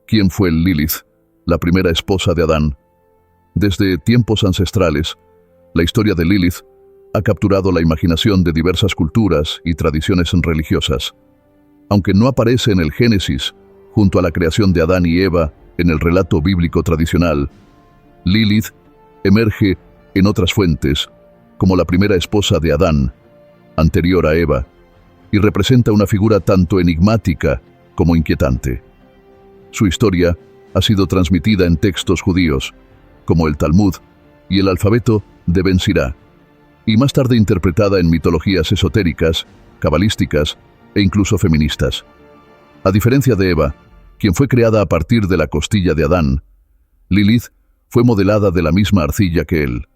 ¿Quién fue Lilith, la primera esposa de Adán? Desde tiempos ancestrales, la historia de Lilith ha capturado la imaginación de diversas culturas y tradiciones religiosas. Aunque no aparece en el Génesis, junto a la creación de Adán y Eva en el relato bíblico tradicional, Lilith emerge en otras fuentes como la primera esposa de Adán, anterior a Eva, y representa una figura tanto enigmática como inquietante. Su historia ha sido transmitida en textos judíos, como el Talmud y el alfabeto de Ben Sirá, y más tarde interpretada en mitologías esotéricas, cabalísticas e incluso feministas. A diferencia de Eva, quien fue creada a partir de la costilla de Adán, Lilith fue modelada de la misma arcilla que él.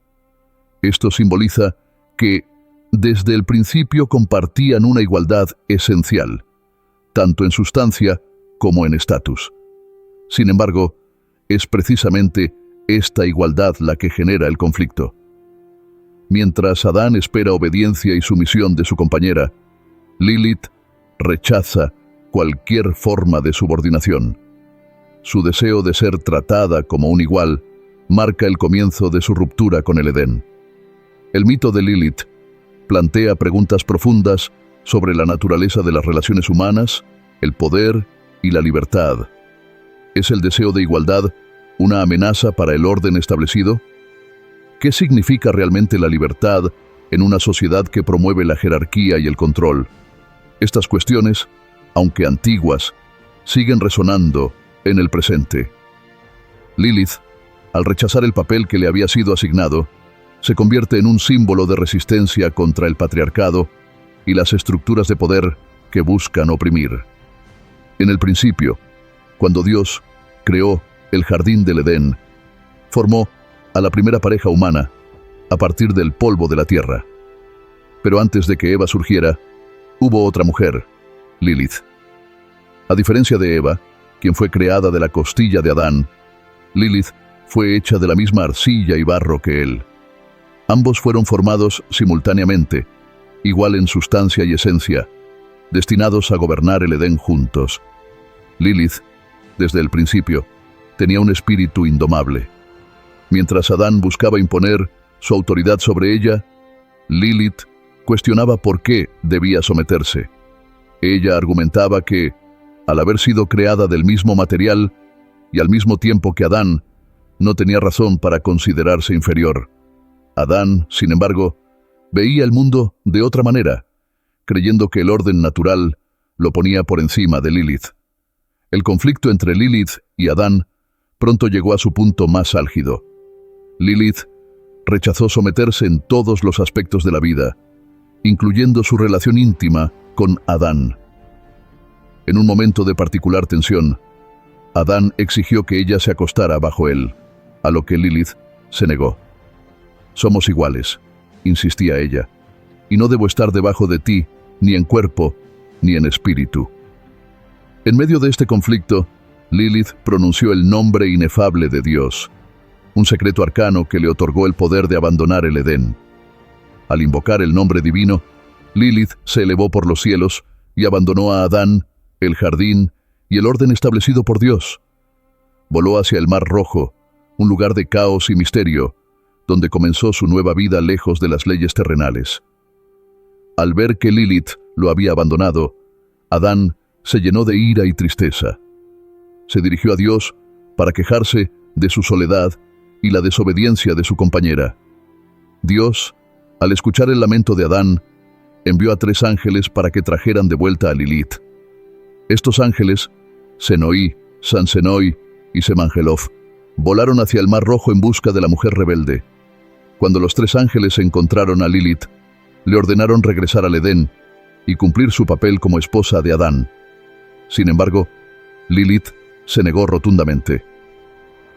Esto simboliza que, desde el principio, compartían una igualdad esencial, tanto en sustancia como en estatus. Sin embargo, es precisamente esta igualdad la que genera el conflicto. Mientras Adán espera obediencia y sumisión de su compañera, Lilith rechaza cualquier forma de subordinación. Su deseo de ser tratada como un igual marca el comienzo de su ruptura con el Edén. El mito de Lilith plantea preguntas profundas sobre la naturaleza de las relaciones humanas, el poder y la libertad. ¿Es el deseo de igualdad una amenaza para el orden establecido? ¿Qué significa realmente la libertad en una sociedad que promueve la jerarquía y el control? Estas cuestiones, aunque antiguas, siguen resonando en el presente. Lilith, al rechazar el papel que le había sido asignado, se convierte en un símbolo de resistencia contra el patriarcado y las estructuras de poder que buscan oprimir. En el principio, cuando Dios creó el jardín del Edén, formó a la primera pareja humana a partir del polvo de la tierra. Pero antes de que Eva surgiera, hubo otra mujer, Lilith. A diferencia de Eva, quien fue creada de la costilla de Adán, Lilith fue hecha de la misma arcilla y barro que él. Ambos fueron formados simultáneamente, igual en sustancia y esencia, destinados a gobernar el Edén juntos. Lilith, desde el principio, tenía un espíritu indomable. Mientras Adán buscaba imponer su autoridad sobre ella, Lilith cuestionaba por qué debía someterse. Ella argumentaba que, al haber sido creada del mismo material y al mismo tiempo que Adán, no tenía razón para considerarse inferior. Adán, sin embargo, veía el mundo de otra manera, creyendo que el orden natural lo ponía por encima de Lilith. El conflicto entre Lilith y Adán pronto llegó a su punto más álgido. Lilith rechazó someterse en todos los aspectos de la vida, incluyendo su relación íntima con Adán. En un momento de particular tensión, Adán exigió que ella se acostara bajo él, a lo que Lilith se negó. «Somos iguales», insistía ella, «y no debo estar debajo de ti, ni en cuerpo, ni en espíritu». En medio de este conflicto, Lilith pronunció el nombre inefable de Dios, un secreto arcano que le otorgó el poder de abandonar el Edén. Al invocar el nombre divino, Lilith se elevó por los cielos y abandonó a Adán, el jardín y el orden establecido por Dios. Voló hacia el Mar Rojo, un lugar de caos y misterio, donde comenzó su nueva vida lejos de las leyes terrenales. Al ver que Lilith lo había abandonado, Adán se llenó de ira y tristeza. Se dirigió a Dios para quejarse de su soledad y la desobediencia de su compañera. Dios, al escuchar el lamento de Adán, envió a 3 ángeles para que trajeran de vuelta a Lilith. Estos ángeles, Senoí, Sansenoi y Semangelof, volaron hacia el Mar Rojo en busca de la mujer rebelde. Cuando los 3 ángeles encontraron a Lilith, le ordenaron regresar al Edén y cumplir su papel como esposa de Adán. Sin embargo, Lilith se negó rotundamente.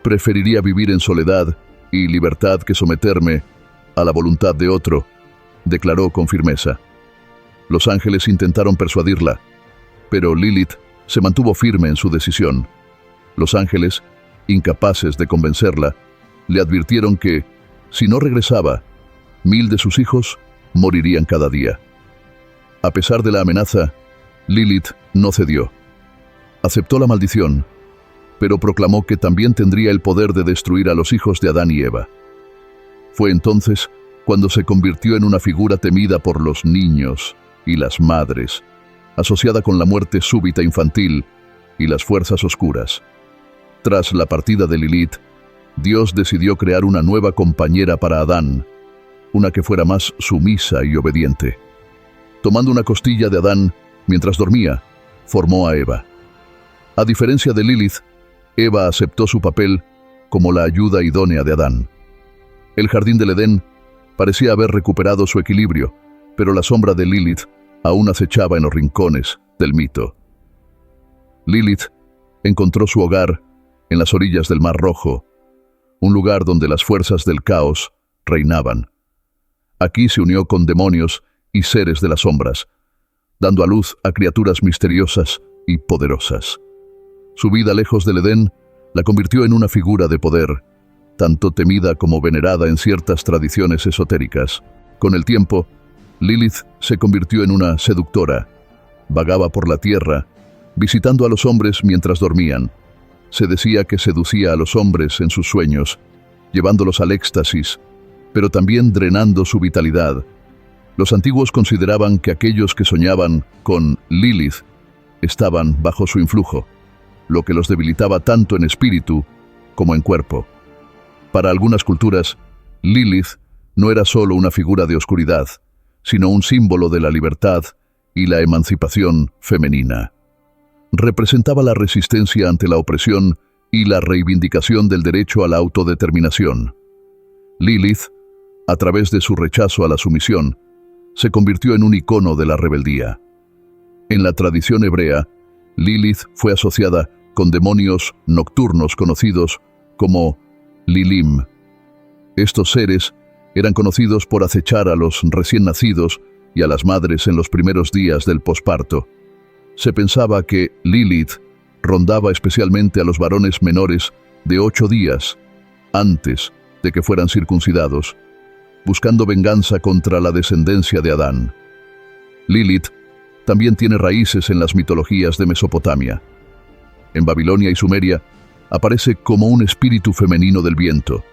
«Preferiría vivir en soledad y libertad que someterme a la voluntad de otro», declaró con firmeza. Los ángeles intentaron persuadirla, pero Lilith se mantuvo firme en su decisión. Los ángeles, incapaces de convencerla, le advirtieron que, si no regresaba, 1000 de sus hijos morirían cada día. A pesar de la amenaza, Lilith no cedió. Aceptó la maldición pero proclamó que también tendría el poder de destruir a los hijos de Adán y Eva. Fue entonces cuando se convirtió en una figura temida por los niños y las madres, asociada con la muerte súbita infantil y las fuerzas oscuras. Tras la partida de Lilith, Dios decidió crear una nueva compañera para Adán, una que fuera más sumisa y obediente. Tomando una costilla de Adán mientras dormía, formó a Eva. A diferencia de Lilith, Eva aceptó su papel como la ayuda idónea de Adán. El jardín del Edén parecía haber recuperado su equilibrio, pero la sombra de Lilith aún acechaba en los rincones del mito. Lilith encontró su hogar en las orillas del Mar Rojo, un lugar donde las fuerzas del caos reinaban. Aquí se unió con demonios y seres de las sombras, dando a luz a criaturas misteriosas y poderosas. Su vida lejos del Edén la convirtió en una figura de poder, tanto temida como venerada en ciertas tradiciones esotéricas. Con el tiempo, Lilith se convirtió en una seductora. Vagaba por la tierra, visitando a los hombres mientras dormían. Se decía que seducía a los hombres en sus sueños, llevándolos al éxtasis, pero también drenando su vitalidad. Los antiguos consideraban que aquellos que soñaban con Lilith estaban bajo su influjo, lo que los debilitaba tanto en espíritu como en cuerpo. Para algunas culturas, Lilith no era solo una figura de oscuridad, sino un símbolo de la libertad y la emancipación femenina. Representaba la resistencia ante la opresión y la reivindicación del derecho a la autodeterminación. Lilith, a través de su rechazo a la sumisión, se convirtió en un icono de la rebeldía. En la tradición hebrea, Lilith fue asociada con demonios nocturnos conocidos como Lilim. Estos seres eran conocidos por acechar a los recién nacidos y a las madres en los primeros días del posparto. Se pensaba que Lilith rondaba especialmente a los varones menores de 8 días antes de que fueran circuncidados, buscando venganza contra la descendencia de Adán. Lilith también tiene raíces en las mitologías de Mesopotamia. En Babilonia y Sumeria aparece como un espíritu femenino del viento,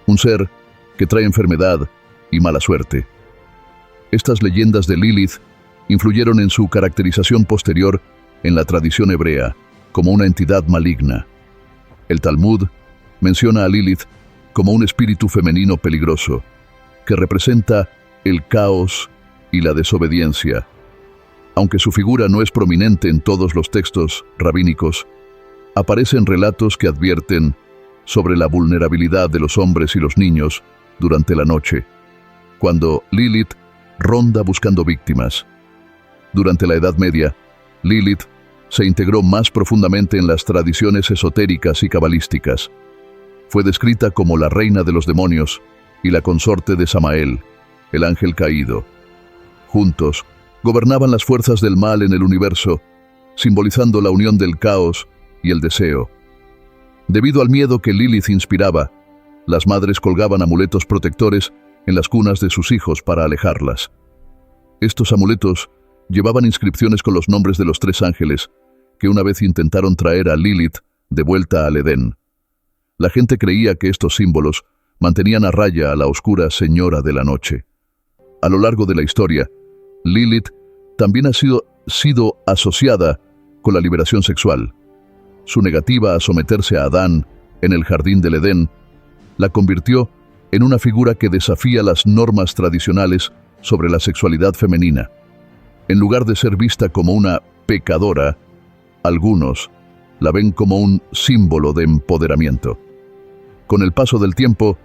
un ser que trae enfermedad y mala suerte. Estas leyendas de Lilith influyeron en su caracterización posterior en la tradición hebrea como una entidad maligna. El Talmud menciona a Lilith como un espíritu femenino peligroso, que representa el caos y la desobediencia. Aunque su figura no es prominente en todos los textos rabínicos, aparecen relatos que advierten sobre la vulnerabilidad de los hombres y los niños durante la noche, cuando Lilith ronda buscando víctimas. Durante la Edad Media, Lilith se integró más profundamente en las tradiciones esotéricas y cabalísticas. Fue descrita como la reina de los demonios y la consorte de Samael, el ángel caído. Juntos, gobernaban las fuerzas del mal en el universo, simbolizando la unión del caos y el deseo. Debido al miedo que Lilith inspiraba, las madres colgaban amuletos protectores en las cunas de sus hijos para alejarlas. Estos amuletos llevaban inscripciones con los nombres de los 3 ángeles que una vez intentaron traer a Lilith de vuelta al Edén. La gente creía que estos símbolos mantenían a raya a la oscura señora de la noche. A lo largo de la historia, Lilith también ha sido asociada con la liberación sexual. Su negativa a someterse a Adán en el jardín del Edén la convirtió en una figura que desafía las normas tradicionales sobre la sexualidad femenina. En lugar de ser vista como una pecadora, algunos la ven como un símbolo de empoderamiento. Con el paso del tiempo,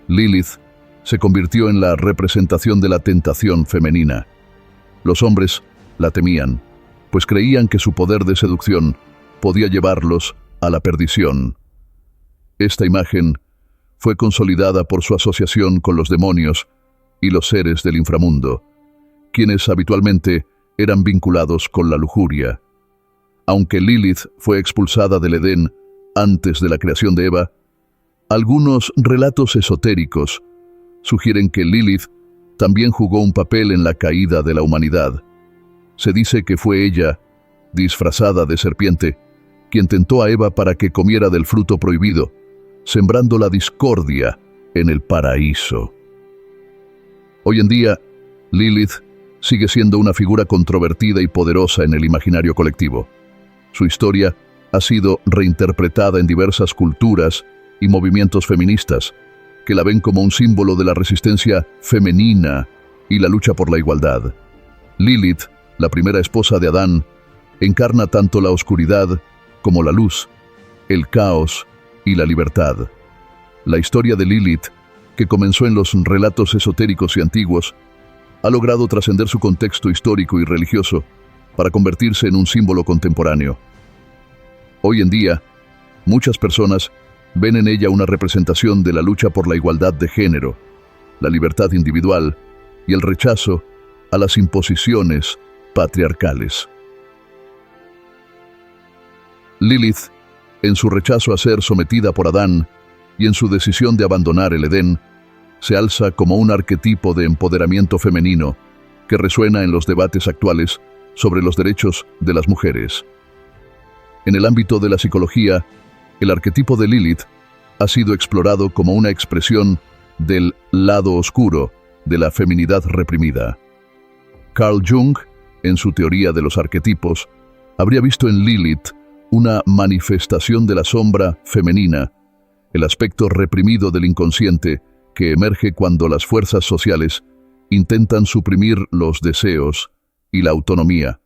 Lilith se convirtió en la representación de la tentación femenina. Los hombres la temían, pues creían que su poder de seducción podía llevarlos a la perdición. Esta imagen fue consolidada por su asociación con los demonios y los seres del inframundo, quienes habitualmente eran vinculados con la lujuria. Aunque Lilith fue expulsada del Edén antes de la creación de Eva, algunos relatos esotéricos sugieren que Lilith también jugó un papel en la caída de la humanidad. Se dice que fue ella, disfrazada de serpiente, quien tentó a Eva para que comiera del fruto prohibido, sembrando la discordia en el paraíso. Hoy en día, Lilith sigue siendo una figura controvertida y poderosa en el imaginario colectivo. Su historia ha sido reinterpretada en diversas culturas y movimientos feministas, que la ven como un símbolo de la resistencia femenina y la lucha por la igualdad. Lilith, la primera esposa de Adán, encarna tanto la oscuridad como la luz, el caos y la libertad. La historia de Lilith, que comenzó en los relatos esotéricos y antiguos, ha logrado trascender su contexto histórico y religioso para convertirse en un símbolo contemporáneo. Hoy en día, muchas personas ven en ella una representación de la lucha por la igualdad de género, la libertad individual y el rechazo a las imposiciones patriarcales. Lilith, en su rechazo a ser sometida por Adán y en su decisión de abandonar el Edén, se alza como un arquetipo de empoderamiento femenino que resuena en los debates actuales sobre los derechos de las mujeres. En el ámbito de la psicología, el arquetipo de Lilith ha sido explorado como una expresión del lado oscuro de la feminidad reprimida. Carl Jung, en su teoría de los arquetipos, habría visto en Lilith una manifestación de la sombra femenina, el aspecto reprimido del inconsciente que emerge cuando las fuerzas sociales intentan suprimir los deseos y la autonomía.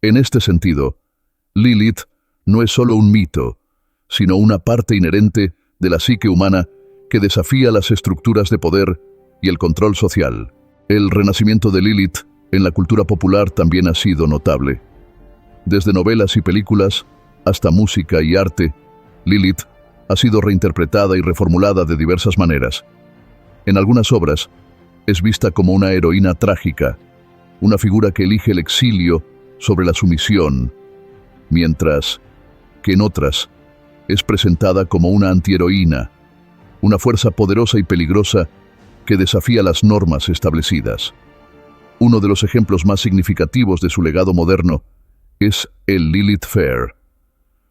En este sentido, Lilith no es solo un mito, sino una parte inherente de la psique humana que desafía las estructuras de poder y el control social. El renacimiento de Lilith en la cultura popular también ha sido notable. Desde novelas y películas hasta música y arte, Lilith ha sido reinterpretada y reformulada de diversas maneras. En algunas obras, es vista como una heroína trágica, una figura que elige el exilio sobre la sumisión, mientras que en otras es presentada como una antiheroína, una fuerza poderosa y peligrosa que desafía las normas establecidas. Uno de los ejemplos más significativos de su legado moderno es el Lilith Fair,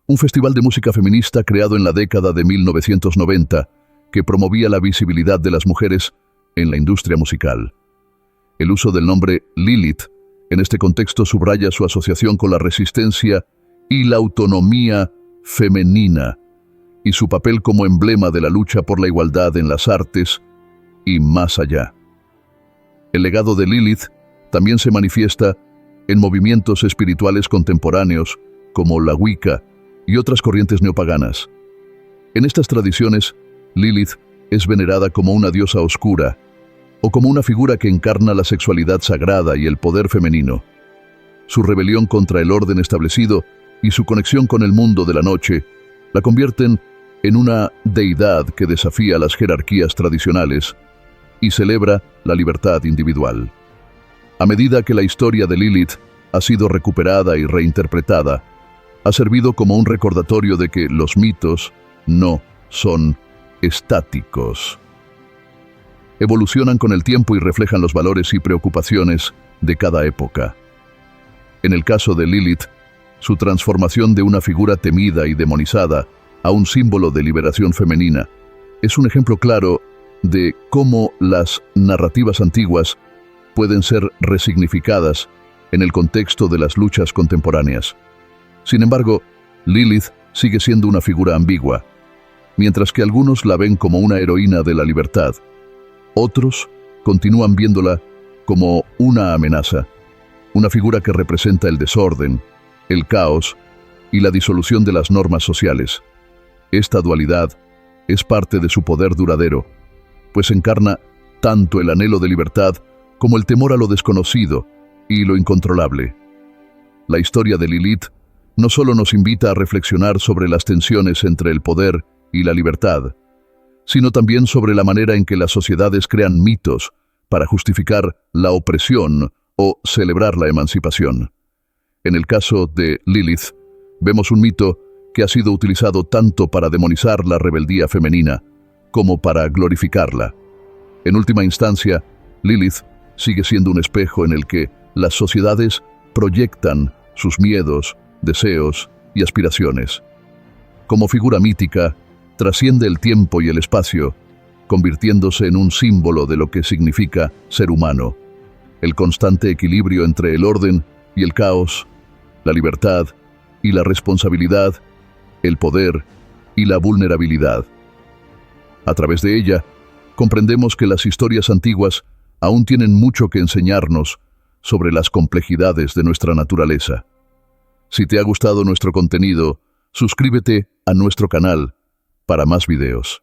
un festival de música feminista creado en la década de 1990 que promovía la visibilidad de las mujeres en la industria musical. El uso del nombre Lilith en este contexto subraya su asociación con la resistencia y la autonomía femenina y su papel como emblema de la lucha por la igualdad en las artes y más allá. El legado de Lilith también se manifiesta en movimientos espirituales contemporáneos como la Wicca y otras corrientes neopaganas. En estas tradiciones, Lilith es venerada como una diosa oscura o como una figura que encarna la sexualidad sagrada y el poder femenino. Su rebelión contra el orden establecido y su conexión con el mundo de la noche la convierten en una deidad que desafía las jerarquías tradicionales y celebra la libertad individual. A medida que la historia de Lilith ha sido recuperada y reinterpretada, ha servido como un recordatorio de que los mitos no son estáticos. Evolucionan con el tiempo y reflejan los valores y preocupaciones de cada época. En el caso de Lilith, su transformación de una figura temida y demonizada a un símbolo de liberación femenina es un ejemplo claro de cómo las narrativas antiguas pueden ser resignificadas en el contexto de las luchas contemporáneas. Sin embargo, Lilith sigue siendo una figura ambigua. Mientras que algunos la ven como una heroína de la libertad, otros continúan viéndola como una amenaza, una figura que representa el desorden, el caos y la disolución de las normas sociales. Esta dualidad es parte de su poder duradero, pues encarna tanto el anhelo de libertad como el temor a lo desconocido y lo incontrolable. La historia de Lilith no solo nos invita a reflexionar sobre las tensiones entre el poder y la libertad, sino también sobre la manera en que las sociedades crean mitos para justificar la opresión o celebrar la emancipación. En el caso de Lilith, vemos un mito que ha sido utilizado tanto para demonizar la rebeldía femenina como para glorificarla. En última instancia, Lilith sigue siendo un espejo en el que las sociedades proyectan sus miedos, deseos y aspiraciones. Como figura mítica, trasciende el tiempo y el espacio, convirtiéndose en un símbolo de lo que significa ser humano. El constante equilibrio entre el orden y el caos, la libertad y la responsabilidad, el poder y la vulnerabilidad. A través de ella, comprendemos que las historias antiguas aún tienen mucho que enseñarnos sobre las complejidades de nuestra naturaleza. Si te ha gustado nuestro contenido, suscríbete a nuestro canal para más videos.